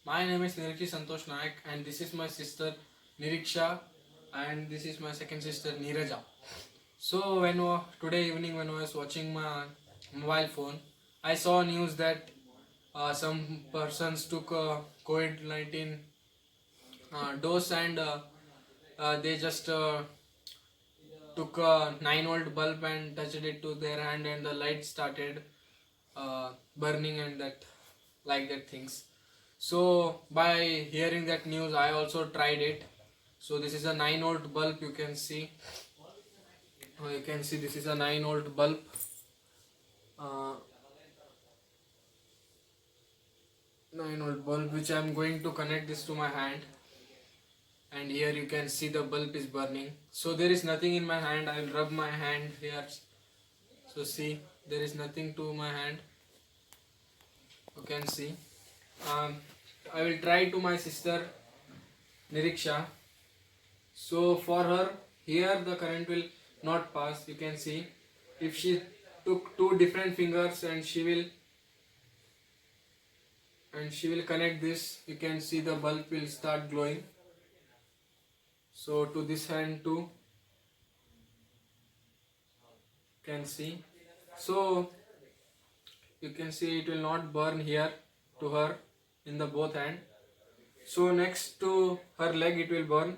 My name is Niriki Santosh Naik and this is my sister Niriksha and this is my second sister Neeraja. So today evening when I was watching my mobile phone, I saw news that some persons took COVID-19 dose and they just took a 9-volt bulb and touched it to their hand and the light started burning and that things. So by hearing that news, I also tried it. So this is a 9-volt bulb. You can see. This is a 9-volt bulb. Uh, 9-volt bulb, which I am going to connect this to my hand. And here you can see the bulb is burning. So there is nothing in my hand. I will rub my hand here. So see, there is nothing to my hand. You can see. I will try to my sister Niriksha. So for her, here the current will not pass. You can see, if she took two different fingers and she will connect this, you can see the bulb will start glowing. So to this hand too, you can see. So you can see it will not burn here to her in the both hand. So next to her leg it will burn.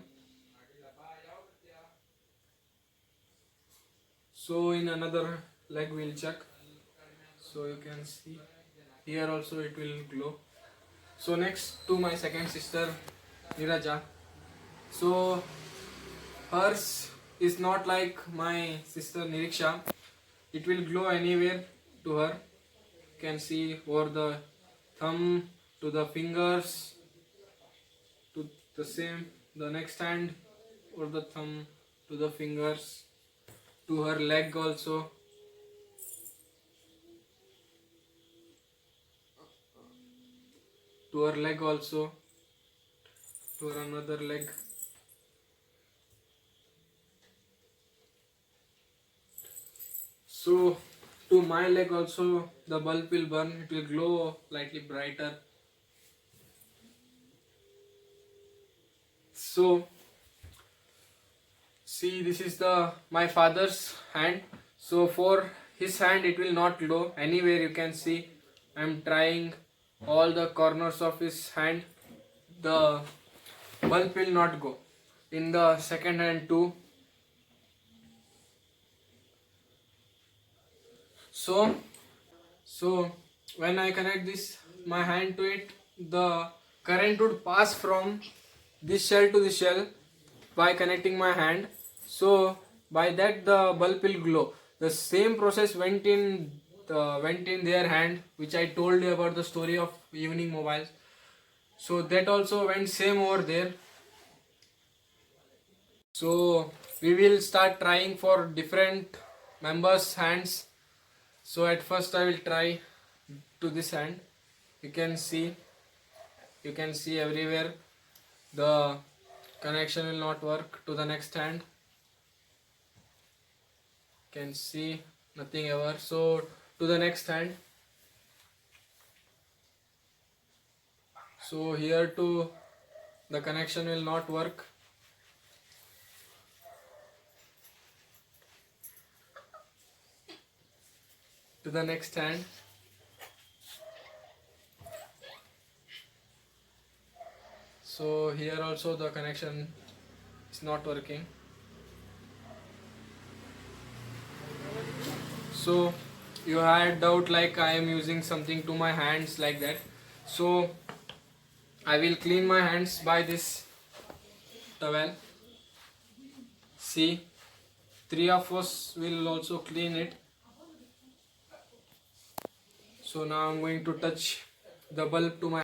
So in another leg we'll check. So you can see here also it will glow. So next to my second sister Niraja. So hers is not like my sister Niriksha. It will glow anywhere to her. You can see over the thumb to the fingers to the next hand, or the thumb to the fingers, to her leg also. To her leg also, to her another leg. So to my leg also the bulb will burn, it will glow slightly brighter. So see, this is my father's hand. So for his hand it will not glow anywhere. You can see I am trying all the corners of his hand. The bulb will not go. In the second hand too. So when I connect my hand to it, the current would pass from this shell to this shell by connecting my hand. So by that the bulb will glow. The same process went in their hand, which I told you about the story of evening mobiles. So that also went same over there. So we will start trying for different members' hands. So at first I will try to this hand. You can see everywhere the connection will not work. To the next hand, you can see nothing ever. So to the next hand. So here too the connection will not work. To the next hand. So here also the connection is not working. So you had doubt like I am using something to my hands like that. So I will clean my hands by this towel. See, 3 of us will also clean it. So now I'm going to touch the bulb to my.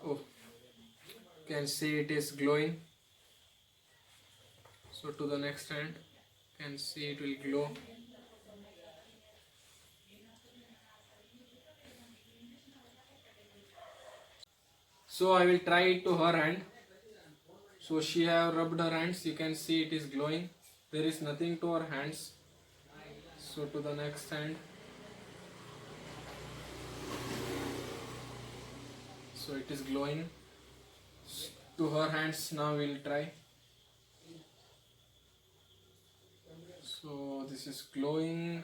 Oh, you can see it is glowing. So to the next hand, you can see it will glow. So I will try it to her hand. So she have rubbed her hands. You can see it is glowing. There is nothing to her hands. So to the next hand. So it is glowing to her hands. Now we'll try. So this is glowing.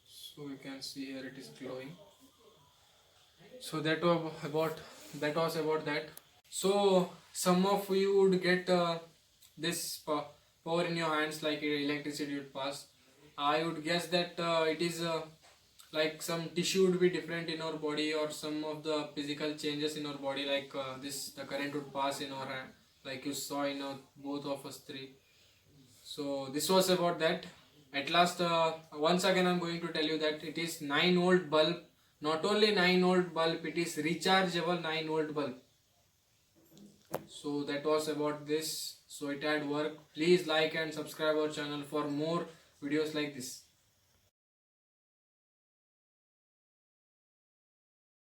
So you can see here it is glowing. So that was about that. So some of you would get this power in your hands, like electricity would pass. I would guess that it is like some tissue would be different in our body, or some of the physical changes in our body, like this the current would pass in our hand, like you saw in both of us three. So this was about that. At last, once again I'm going to tell you that it is 9-volt bulb. Not only 9-volt bulb, it is rechargeable 9-volt bulb. So that was about this. So it had worked. Please like and subscribe our channel for more videos like this.